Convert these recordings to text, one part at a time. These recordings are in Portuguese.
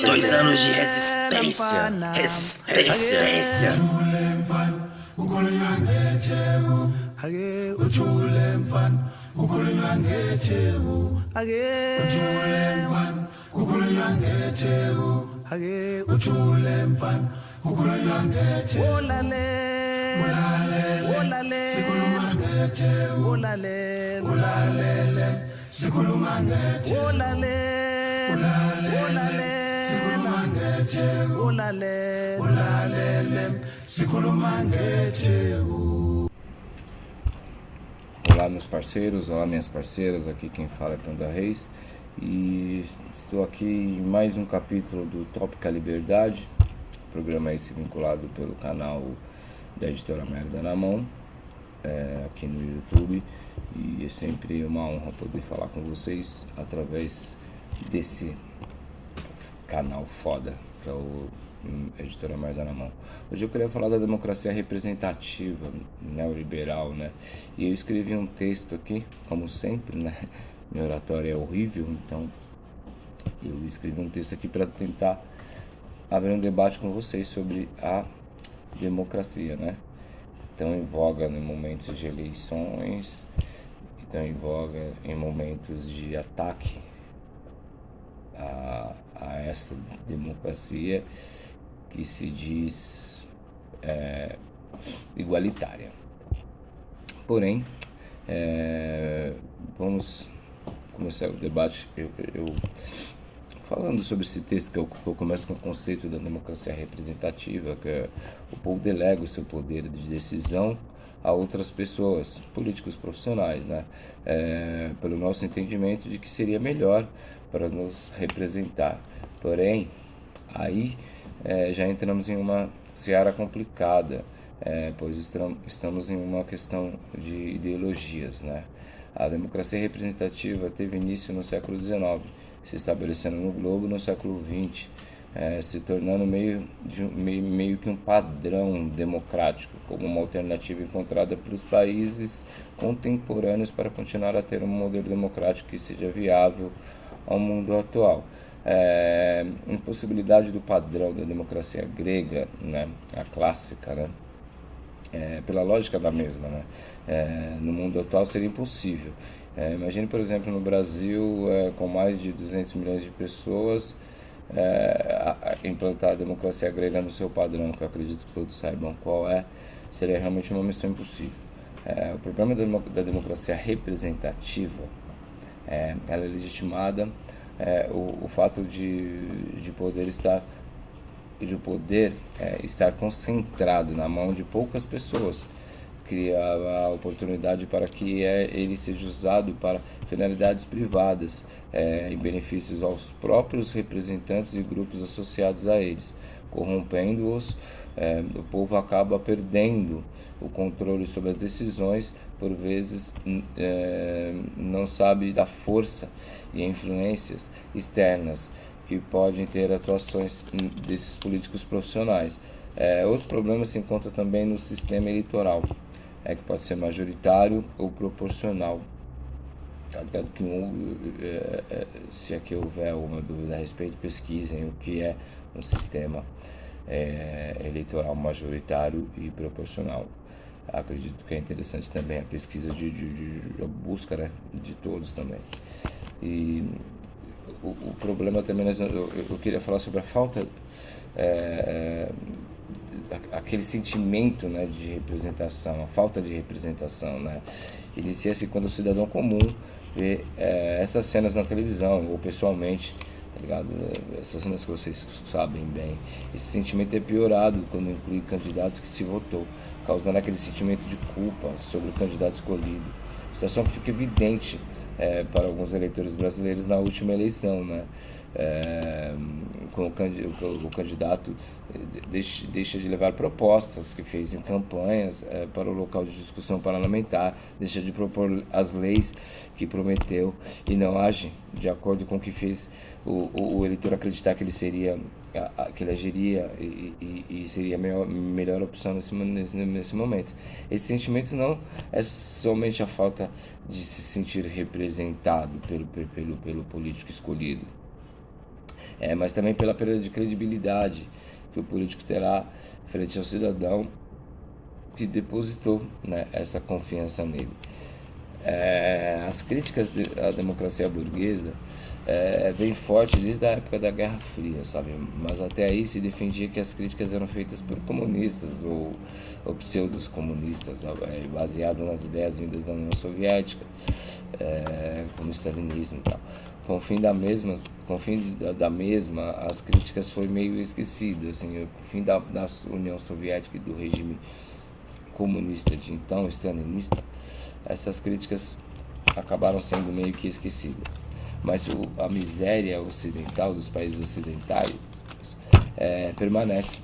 2 anos de resistência, resistência. Olá meus parceiros, olá minhas parceiras, aqui quem fala é Panda Reis e estou aqui em mais um capítulo do Tópica Liberdade, programa esse vinculado pelo canal da Editora Merda na Mão, aqui no YouTube, e é sempre uma honra poder falar com vocês através desse canal foda que é o Editora Merda na Mão. Hoje eu queria falar da democracia representativa, neoliberal, né? E eu escrevi um texto aqui, como sempre, né? Minha oratória é horrível, então eu escrevi um texto aqui para tentar abrir um debate com vocês sobre a democracia, né? Tão em voga em momentos de eleições, tão em voga em momentos de ataque a essa democracia que se diz igualitária. Porém, vamos começar o debate. Eu falando sobre esse texto, que eu começo com o conceito da democracia representativa, que é o povo delega o seu poder de decisão a outras pessoas, políticos profissionais, né? Pelo nosso entendimento de que seria melhor para nos representar. Porém, aí já entramos em uma seara complicada, pois estamos em uma questão de ideologias, né? A democracia representativa teve início no século XIX, se estabelecendo no globo no século XX, se tornando meio que um padrão democrático, como uma alternativa encontrada pelos países contemporâneos para continuar a ter um modelo democrático que seja viável ao mundo atual. Impossibilidade do padrão da democracia grega, né, a clássica, né, pela lógica da mesma, né, no mundo atual seria impossível. Imagine, por exemplo, no Brasil, com mais de 200 milhões de pessoas, implantar a democracia grega no seu padrão, que eu acredito que todos saibam qual seria realmente uma missão impossível. O problema da democracia representativa, ela é legitimada, o fato de poder estar concentrado na mão de poucas pessoas, cria a oportunidade para que ele seja usado para finalidades privadas, em benefícios aos próprios representantes e grupos associados a eles, corrompendo-os. O povo acaba perdendo o controle sobre as decisões, por vezes não sabe da força e influências externas que podem ter atuações desses políticos profissionais. Outro problema se encontra também no sistema eleitoral, que pode ser majoritário ou proporcional. Se aqui houver alguma dúvida a respeito, pesquisem o que é um sistema eleitoral majoritário e proporcional. Acredito que é interessante também a pesquisa a busca, né, de todos também. E o problema também, eu queria falar sobre a falta, aquele sentimento, né, de representação, a falta de representação, né? Inicia-se quando o cidadão comum vê essas cenas na televisão ou pessoalmente, tá ligado? Essas cenas que vocês sabem bem. Esse sentimento é piorado quando inclui candidato que se votou, causando aquele sentimento de culpa sobre o candidato escolhido. Situação que fica evidente para alguns eleitores brasileiros na última eleição, né? O candidato deixa de levar propostas que fez em campanhas para o local de discussão parlamentar, deixa de propor as leis que prometeu e não age de acordo com o que fez o eleitor acreditar que ele agiria e seria a melhor opção nesse momento. Esse sentimento não é somente a falta de se sentir representado pelo político escolhido. mas também pela perda de credibilidade que o político terá frente ao cidadão que depositou, né, essa confiança nele. As críticas à democracia burguesa vêm forte desde a época da Guerra Fria, sabe? Mas até aí se defendia que as críticas eram feitas por comunistas ou pseudos comunistas, baseadas nas ideias vindas da União Soviética, como o stalinismo e tal. Com o fim da mesma, as críticas foi meio esquecido, assim, com o fim da União Soviética e do regime comunista de então, stalinista, essas críticas acabaram sendo meio que esquecidas. Mas a miséria ocidental dos países ocidentais permanece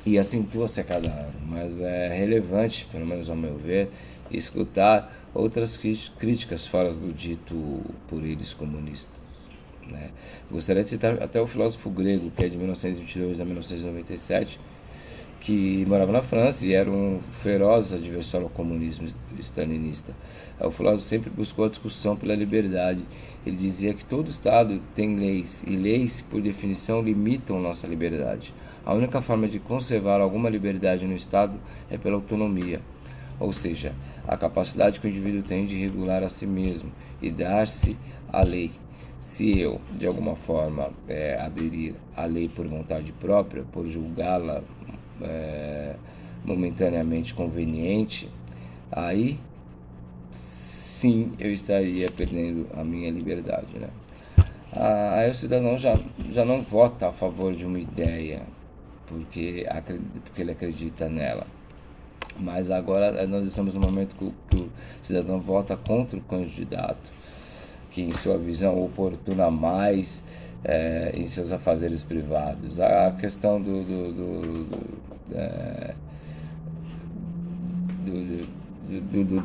e acentua-se a cada ano. Mas é relevante, pelo menos ao meu ver, escutar outras críticas fora do dito por eles comunistas, né? Gostaria de citar até o filósofo grego, que é de 1922 a 1997, que morava na França e era um feroz adversário ao comunismo stalinista. O filósofo sempre buscou a discussão pela liberdade. Ele dizia que todo Estado tem leis, e leis, por definição, limitam nossa liberdade. A única forma de conservar alguma liberdade no Estado é pela autonomia, ou seja, a capacidade que o indivíduo tem de regular a si mesmo e dar-se à lei. Se eu, de alguma forma, aderir à lei por vontade própria, por julgá-la momentaneamente conveniente, aí sim eu estaria perdendo a minha liberdade, né? Aí o cidadão já não vota a favor de uma ideia porque ele acredita nela. Mas agora nós estamos no momento que o cidadão vota contra o candidato que, em sua visão, oportuna mais em seus afazeres privados. A questão do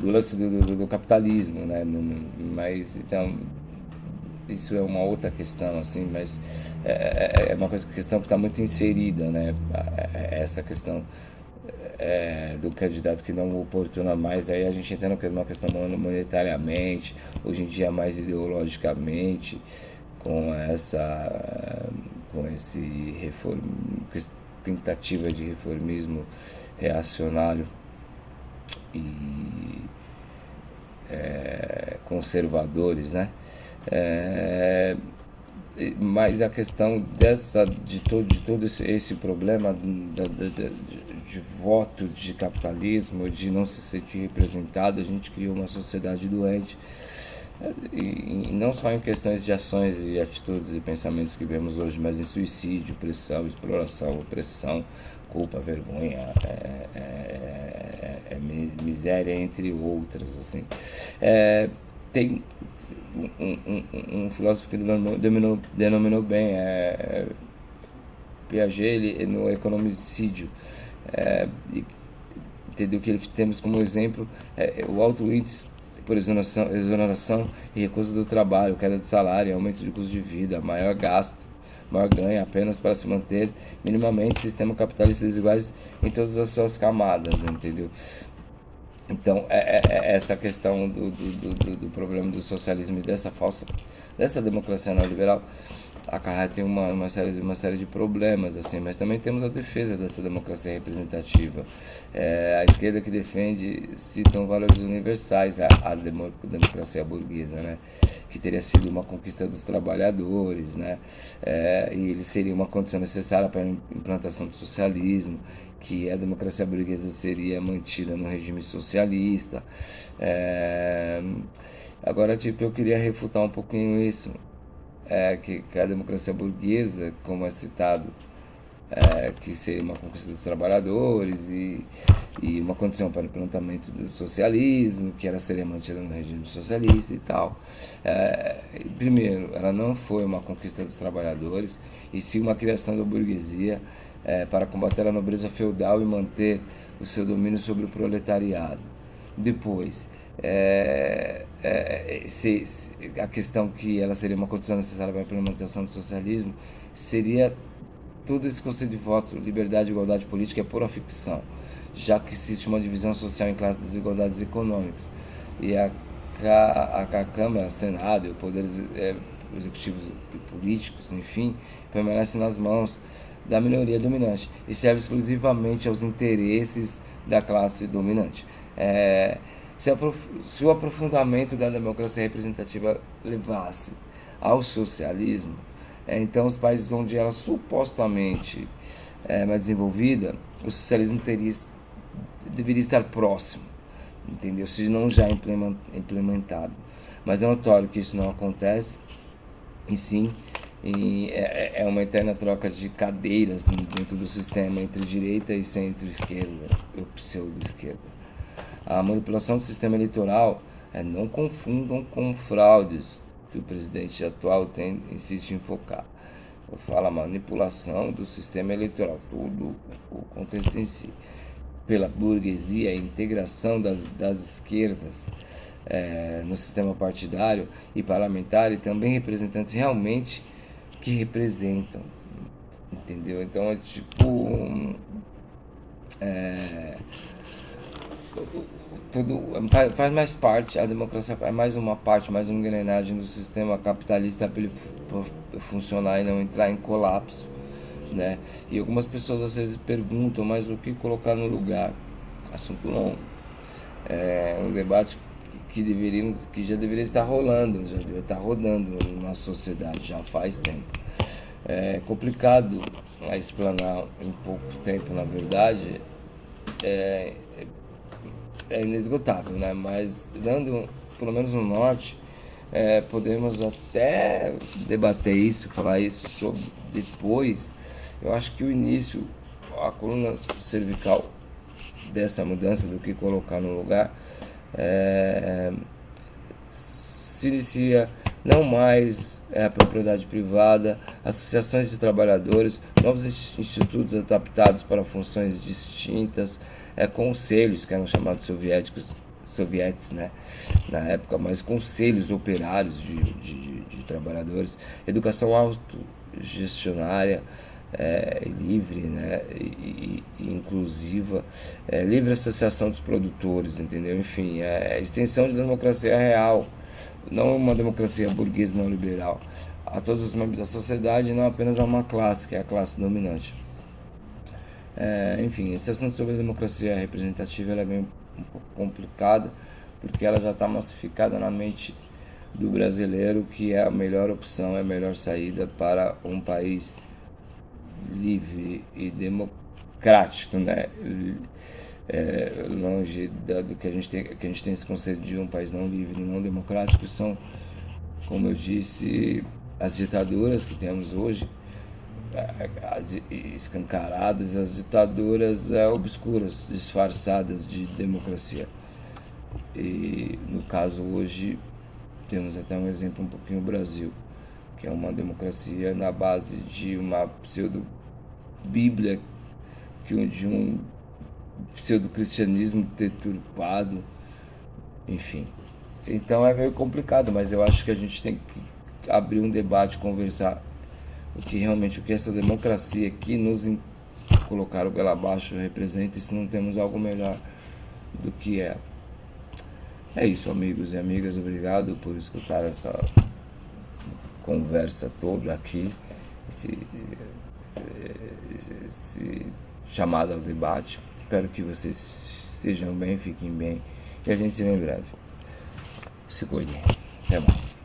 lance do capitalismo, né? Mas então isso é uma outra questão, assim, mas é uma questão que está muito inserida, né? Essa questão do candidato que não oportuna mais, aí a gente entra numa questão monetariamente, hoje em dia mais ideologicamente, com essa tentativa de reformismo reacionário e conservadores, né? Mas a questão de todo esse problema de voto, de capitalismo, de não se sentir representado, a gente criou uma sociedade doente, e não só em questões de ações e atitudes e pensamentos que vemos hoje, mas em suicídio, pressão, exploração, opressão, culpa, vergonha, miséria, entre outras, assim. Tem um filósofo que denominou bem, Piaget, ele, no Economicídio, entendeu que temos como exemplo o alto índice por exoneração e recusa do trabalho, queda de salário, aumento de custo de vida, maior gasto, maior ganho apenas para se manter minimamente sistema capitalista desiguais em todas as suas camadas, entendeu? Então, essa questão do problema do socialismo e dessa democracia neoliberal acarreta uma série de problemas, assim, mas também temos a defesa dessa democracia representativa. A esquerda que defende citam valores universais, a democracia burguesa, né? Que teria sido uma conquista dos trabalhadores, né? E ele seria uma condição necessária para a implantação do socialismo, que a democracia burguesa seria mantida no regime socialista. Agora, eu queria refutar um pouquinho isso, que a democracia burguesa, como é citado, que seria uma conquista dos trabalhadores e uma condição para o implantamento do socialismo, que ela seria mantida no regime socialista e tal. Primeiro, ela não foi uma conquista dos trabalhadores, e sim uma criação da burguesia para combater a nobreza feudal e manter o seu domínio sobre o proletariado. Depois, a questão que ela seria uma condição necessária para a implementação do socialismo seria todo esse conceito de voto, liberdade e igualdade política é pura ficção, já que existe uma divisão social em classes de desigualdades econômicas, e a Câmara, Senado e os poderes executivos e políticos, enfim, permanece nas mãos da minoria dominante e serve exclusivamente aos interesses da classe dominante. Se o aprofundamento da democracia representativa levasse ao socialismo, então os países onde ela supostamente é mais desenvolvida, o socialismo deveria estar próximo, entendeu? Se não já implementado. Mas é notório que isso não acontece, e sim é uma eterna troca de cadeiras dentro do sistema entre direita e centro-esquerda, ou pseudo-esquerda. A manipulação do sistema eleitoral, não confundam com fraudes que o presidente atual insiste em focar. Eu falo a manipulação do sistema eleitoral, todo o contexto em si, pela burguesia, a integração das esquerdas no sistema partidário e parlamentar, e também representantes realmente que representam, entendeu? Então é tipo tudo faz mais parte, a democracia é mais uma parte, mais uma engrenagem do sistema capitalista para ele funcionar e não entrar em colapso, né? E algumas pessoas às vezes perguntam, mas o que colocar no lugar? Assunto longo. É um debate que já deveria estar rolando, já deveria estar rodando na sociedade já faz tempo. É complicado a explanar em pouco tempo, na verdade, é inesgotável, né? Mas dando pelo menos um norte, podemos até debater isso, falar isso sobre depois. Eu acho que o início, a coluna cervical dessa mudança do que colocar no lugar, se inicia não mais a propriedade privada, associações de trabalhadores, novos institutos adaptados para funções distintas, conselhos que eram chamados sovietes, né, na época, mas conselhos operários de trabalhadores, educação autogestionária, livre, né, e inclusiva, livre associação dos produtores, entendeu? Enfim, extensão de democracia real, não uma democracia burguesa não liberal, a todos os membros da sociedade, não apenas a uma classe, que é a classe dominante. Enfim, esse assunto sobre a democracia representativa ela é bem um pouco complicada, porque ela já está massificada na mente do brasileiro, que é a melhor opção, é a melhor saída para um país livre e democrático, né? Longe do que a gente tem esse conceito de um país não livre e não democrático, são, como eu disse, as ditaduras que temos hoje, escancaradas, as ditaduras obscuras, disfarçadas de democracia. E no caso hoje temos até um exemplo um pouquinho o Brasil, que é uma democracia na base de uma pseudo-bíblia, de um pseudo-cristianismo deturpado, enfim. Então é meio complicado, mas eu acho que a gente tem que abrir um debate, conversar o que essa democracia que nos colocaram pela abaixo representa, e se não temos algo melhor do que ela. É isso, amigos e amigas, obrigado por escutar essa conversa toda aqui, esse chamado ao debate. Espero que vocês estejam bem, fiquem bem, e a gente se vê em breve. Se cuidem. Até mais.